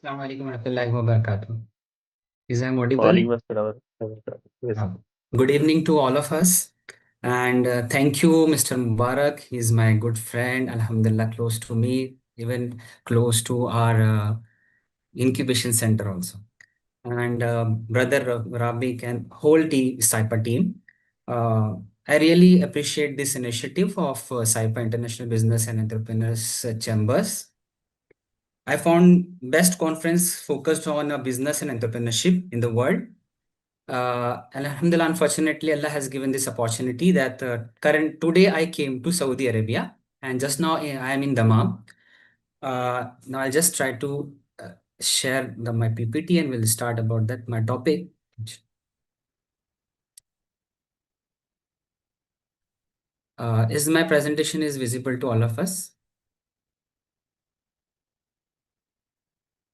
Assalamu alaikum warahmatullahi wabarakatuh. Is I audible? Walaikum assalam. Yes. Uh, Good evening to all of us. And thank you, Mr. Mubarak. He's my good friend, Alhamdulillah, close to me, even close to our incubation center also. And brother Rabik and whole team, SIPA team. I really appreciate this initiative of SIPA International Business and Entrepreneurs Chambers. I found best conference focused on business and entrepreneurship in the world. Alhamdulillah, unfortunately, Allah has given this opportunity that current today I came to Saudi Arabia and just now I am in Dammam. Now I'll just try to share my PPT and we'll start about that my topic. Is my presentation is visible to all of us?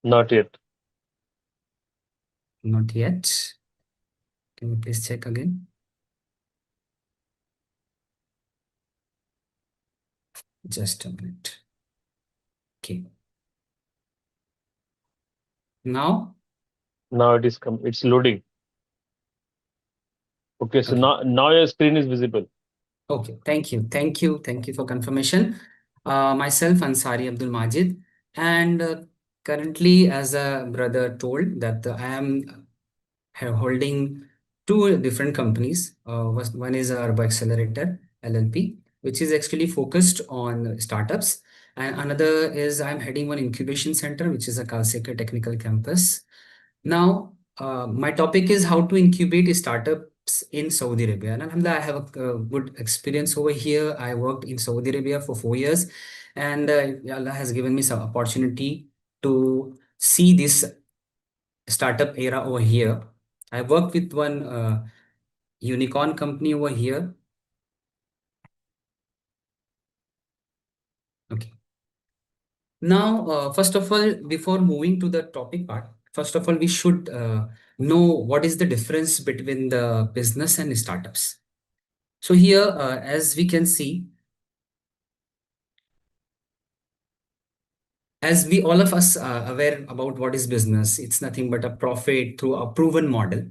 Not yet. Not yet. Can you please check again? Just a minute. Okay. Now, Now it's loading. Okay, so okay. now your screen is visible. Okay, thank you. Thank you. Thank you for confirmation. Myself, Ansari Abdulmajid, and currently, as a brother told, that I am holding two different companies. One is Urban Accelerator LLP, which is actually focused on startups, and another is I'm heading one incubation center, which is a Kalseka Technical Campus. Now, my topic is how to incubate startups in Saudi Arabia. And alhamdulillah, I have a good experience over here. I worked in Saudi Arabia for 4 years, and Allah has given me some opportunity to see this startup era over here. I worked with one unicorn company over here. Okay. Now, first of all, before moving to the topic part, first of all, we should know what is the difference between the business and startups. So here, as we can see, as we all of us are aware about what is business, it's nothing but a profit through a proven model.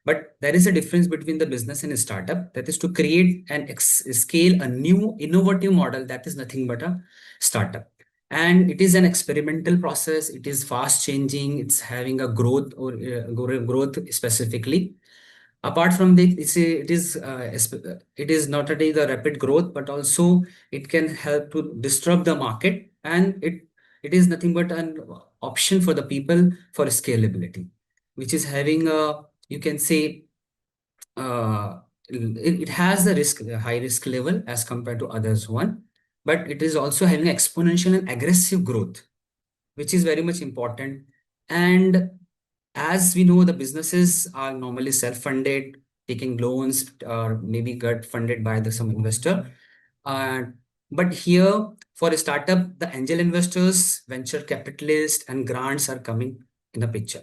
But there is a difference between the business and a startup, that is to create and scale a new innovative model that is nothing but a startup. And it is an experimental process. It is fast changing. It's having a growth or growth specifically. Apart from this, it is not only the rapid growth, but also it can help to disrupt the market, and it is nothing but an option for the people for scalability, which is having a, you can say, it has a high risk level as compared to others one, but it is also having exponential and aggressive growth, which is very much important. And as we know, the businesses are normally self-funded, taking loans or maybe get funded by some investor. Uh, but here, for a startup, the angel investors, venture capitalists, and grants are coming in the picture.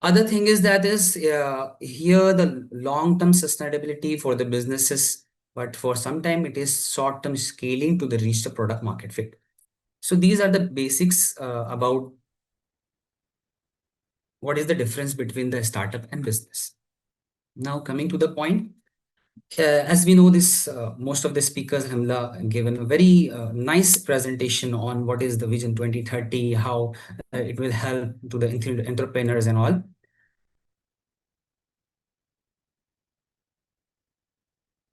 Other thing is that is here the long-term sustainability for the businesses, but for some time it is short-term scaling to the reach the product market fit. So these are the basics about what is the difference between the startup and business. Now coming to the point, as we know this, most of the speakers have given a very nice presentation on what is the Vision 2030, how it will help to the entrepreneurs and all.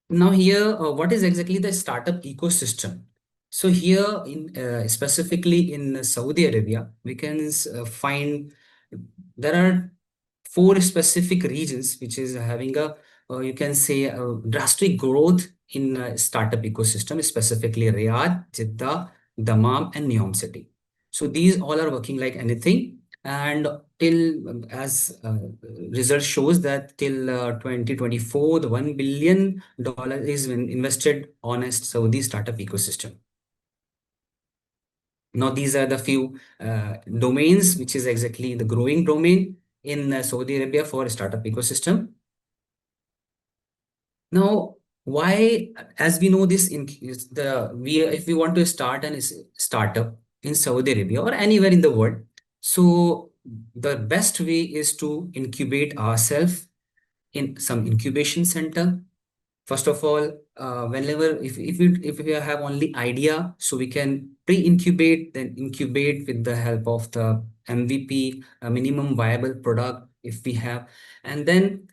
Now here, what is exactly the startup ecosystem? So here, specifically in Saudi Arabia, we can find there are four specific regions which is having a, you can say, a drastic growth in startup ecosystem, specifically Riyadh, Jeddah, Dammam, and Neom City. So these all are working like anything. And till as result shows that till 2024, the $1 billion is invested on a Saudi startup ecosystem. Now, these are the few domains, which is exactly the growing domain in Saudi Arabia for startup ecosystem. Now, why, as we know this, if we want to start an startup in Saudi Arabia or anywhere in the world, So the best way is to incubate ourselves in some incubation center. First of all, whenever if we have only idea, so we can pre-incubate, then incubate with the help of the MVP, a minimum viable product, if we have, and then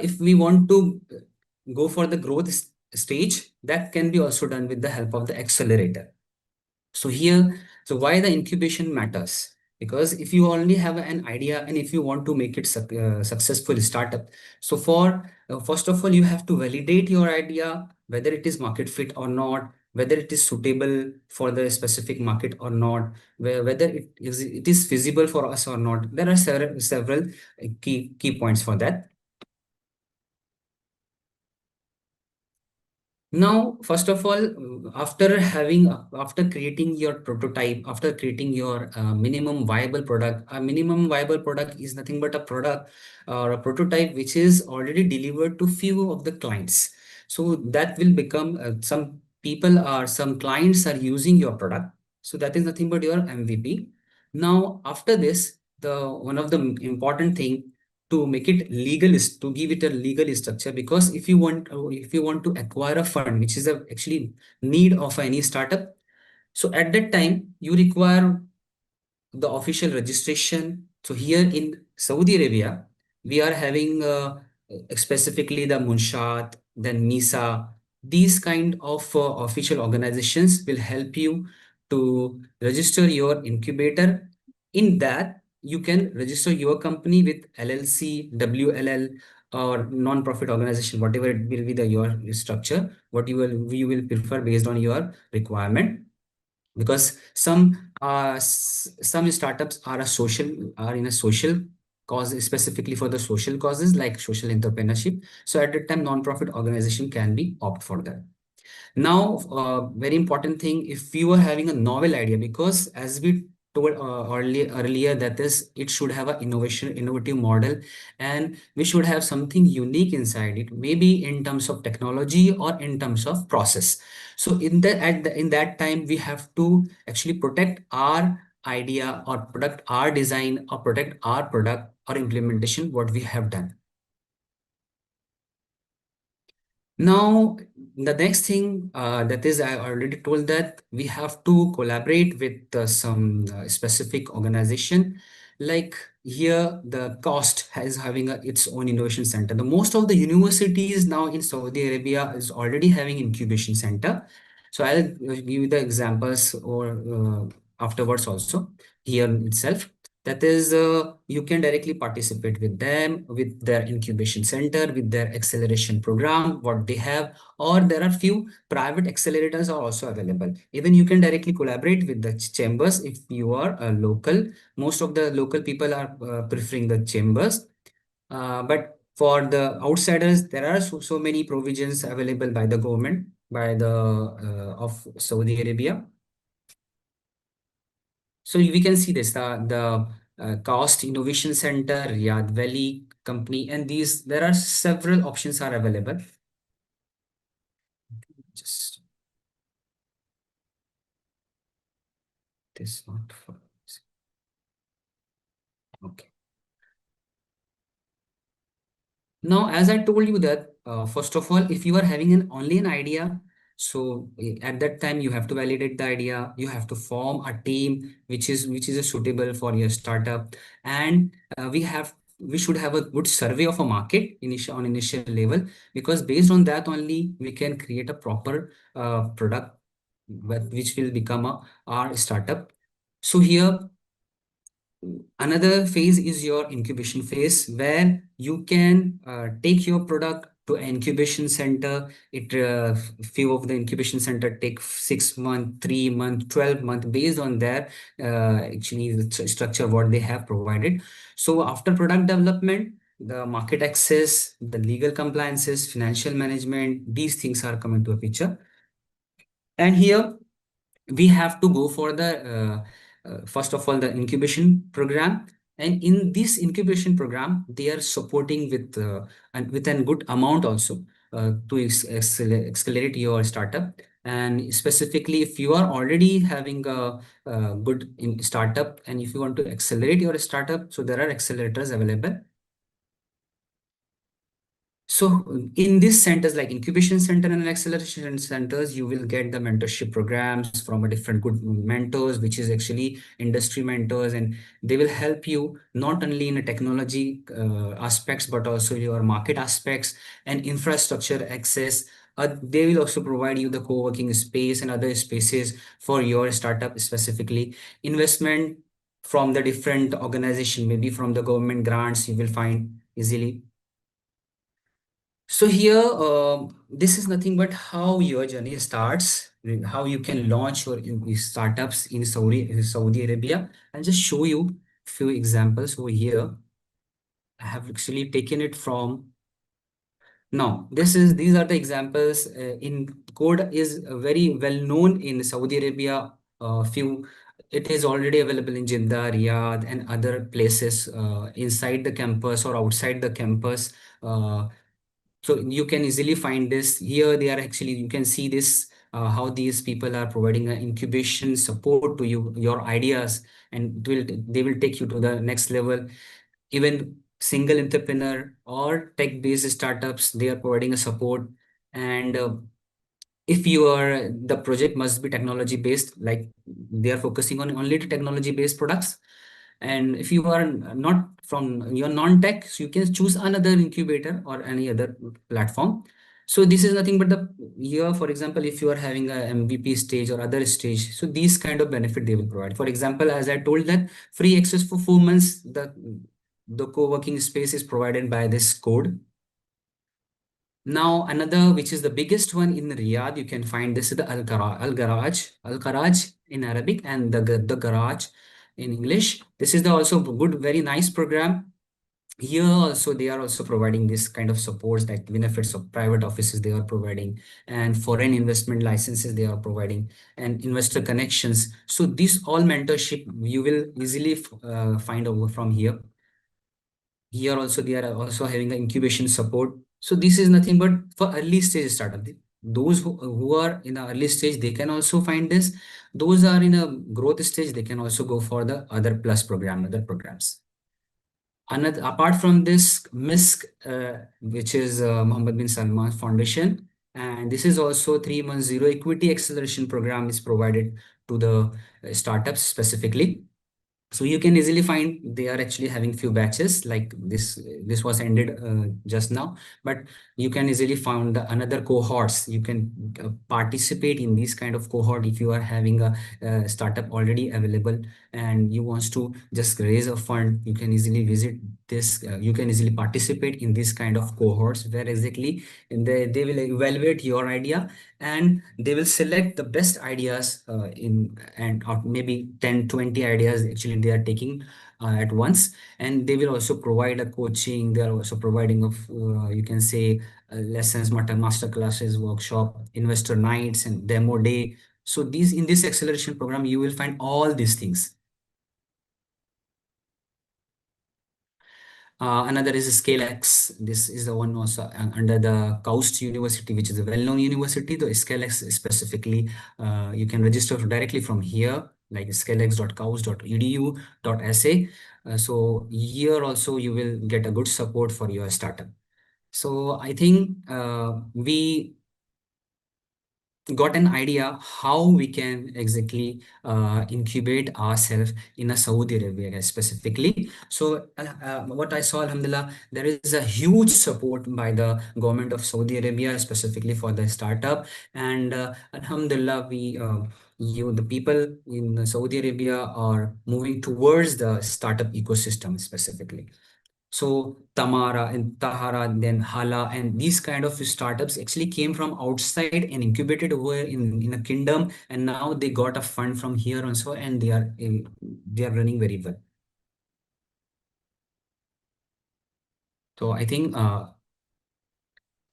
if we want to go for the growth stage, that can be also done with the help of the accelerator. So here, so why the incubation matters? Because if you only have an idea and if you want to make it successful startup, so for first of all, you have to validate your idea, whether it is market fit or not, whether it is suitable for the specific market or not, whether it is feasible for us or not. There are several key points for that. Now, first of all, after creating your prototype, after creating your minimum viable product, a minimum viable product is nothing but a product or a prototype which is already delivered to few of the clients. So that will become some people or some clients are using your product. So that is nothing but your MVP. Now, after this, the one of the important thing to make it legal is to give it a legal structure, because if you want to acquire a fund, which is a actually need of any startup, so at that time you require the official registration. So here in Saudi Arabia, we are having specifically the Munshat, then MISA. These kind of official organizations will help you to register your incubator. In that, you can register your company with LLC, WLL, or non-profit organization, whatever it will be the your structure, what you will prefer based on your requirement. Because some startups are in a social cause, specifically for the social causes like social entrepreneurship. So at that time, non-profit organization can be opt for that. Now, very important thing, if you are having a novel idea, because as we told earlier, that is, it should have an innovative model, and we should have something unique inside it, maybe in terms of technology or in terms of process. So in that time, we have to actually protect our idea or protect our design or protect our product or implementation, what we have done. Now, the next thing that is, I already told that we have to collaborate with some specific organization. Like here, the cost has having its own innovation center. The most of the universities now in Saudi Arabia is already having incubation center. So I'll give you the examples or afterwards also here itself. That is, you can directly participate with them, with their incubation center, with their acceleration program, what they have, or there are few private accelerators are also available. Even you can directly collaborate with the chambers if you are a local. Most of the local people are preferring the chambers. But for the outsiders, there are so many provisions available by the government, by the of Saudi Arabia. So we can see this, the Cost Innovation Center, Riyadh Valley Company, and these, there are several options are available. Just this not for, okay. Now, as I told you that, first of all, if you are having only an idea, so at that time you have to validate the idea. You have to form a team which is a suitable for your startup, and we should have a good survey of a market initial level, because based on that only we can create a proper product, which will become our startup. So here, another phase is your incubation phase, where you can take your product to an incubation center. Few of the incubation center take 6 months, 3 months, 12 months, based on their actually the structure what they have provided. So after product development, the market access, the legal compliances, financial management, these things are coming to a picture. And here we have to go for the first of all the incubation program. And in this incubation program, they are supporting with a good amount also to accelerate your startup. And specifically, if you are already having a good in startup and if you want to accelerate your startup, so there are accelerators available. So in these centers like incubation center and acceleration centers, you will get the mentorship programs from a different good mentors, which is actually industry mentors, and they will help you not only in a technology aspects, but also your market aspects and infrastructure access. They will also provide you the co-working space and other spaces for your startup, specifically investment from the different organization, maybe from the government grants, you will find easily. So here, this is nothing but how your journey starts, how you can launch your startups in Saudi Arabia. I'll just show you few examples over here. I have actually taken it from. Now, these are the examples. In code is very well known in Saudi Arabia. Few it is already available in Jeddah, Riyadh, and other places inside the campus or outside the campus. Uh, so you can easily find this here. They are actually, you can see this, how these people are providing an incubation support to you, your ideas, and they will take you to the next level. Even single entrepreneur or tech based startups, they are providing a support. And if you are, the project must be technology based, like they are focusing on only technology based products. And if you are not from, you're non-tech, so you can choose another incubator or any other platform. So this is nothing but the here, for example, if you are having a MVP stage or other stage, so these kind of benefit they will provide. For example, as I told, that free access for 4 months, the co-working space is provided by this code. Now, another, which is the biggest one in Riyadh, you can find this is the Al Garage in Arabic, and the Garage in English. This is the also good, very nice program. Here also, they are also providing this kind of supports, like benefits of private offices they are providing, and foreign investment licenses they are providing, and investor connections. So this all mentorship you will easily find over from here. Here also, they are also having the incubation support. So this is nothing but for early stage startup. Those who are in the early stage, they can also find this. Those are in a growth stage, they can also go for the other plus program, other programs. Another, apart from this, MISC, which is Mohammed bin Salman Foundation, and this is also 3 months zero equity acceleration program is provided to the startups specifically. So you can easily find they are actually having few batches like this was ended just now, but you can easily find the another cohorts. You can participate in this kind of cohort if you are having a startup already available and you wants to just raise a fund. You can easily visit this, you can easily participate in this kind of cohorts where exactly they will evaluate your idea and they will select the best ideas in and or maybe 10-20 ideas actually they are taking at once, and they will also provide a coaching. They are also providing of you can say lessons, master classes, workshop, investor nights, and demo day. So these, in this acceleration program you will find all these things. Another is ScaleX. This is the one also under the KAUST University, which is a well-known university. The ScaleX specifically, you can register directly from here, like scalex.kaust.edu.sa. So here also you will get a good support for your startup. So I think we got an idea how we can exactly incubate ourselves in a Saudi Arabia guys, specifically. So what I saw, Alhamdulillah, there is a huge support by the government of Saudi Arabia, specifically for the startup. And Alhamdulillah, the people in Saudi Arabia are moving towards the startup ecosystem specifically. So Tamara and Tahara, and then Hala, and these kind of startups actually came from outside and incubated over in a kingdom, and now they got a fund from here also, and they are running very well. So I think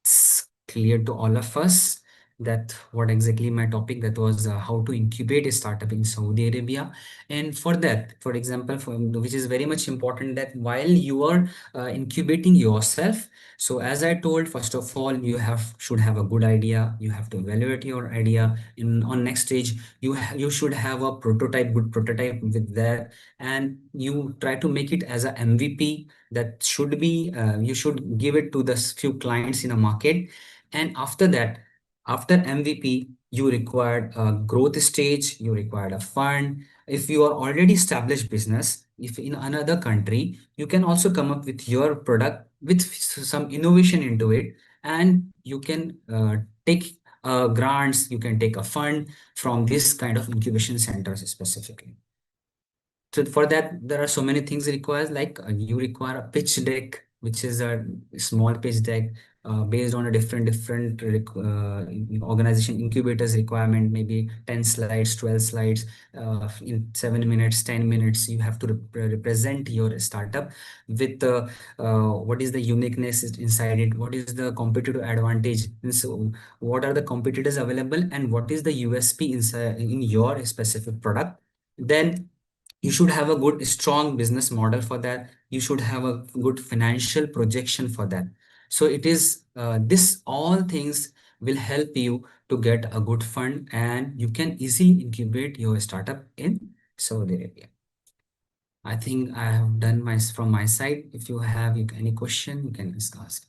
it's clear to all of us. that what exactly my topic that was how to incubate a startup in Saudi Arabia. And for that, for example, which is very much important, that while you are incubating yourself, so as I told, first of all, you have should have a good idea. You have to evaluate your idea. In on next stage, you should have a prototype, good prototype with that, and you try to make it as a MVP. That should be you should give it to the few clients in a market, and after that, after MVP, you required a growth stage. You required a fund. If you are already established business, if in another country, you can also come up with your product with some innovation into it, and you can take grants, you can take a fund from this kind of incubation centers specifically. So for that, there are so many things required, like you require a pitch deck, which is a small pitch deck based on a different organization incubators requirement, maybe 10 slides, 12 slides, in 7 minutes, 10 minutes. You have to represent your startup with what is the uniqueness inside it, what is the competitive advantage, and so what are the competitors available, and what is the USP inside in your specific product. Then you should have a good strong business model for that. You should have a good financial projection for that. So it is this all things will help you to get a good fund, and you can easily incubate your startup in Saudi Arabia. I think I have done my from my side. If you have any question, you can just ask.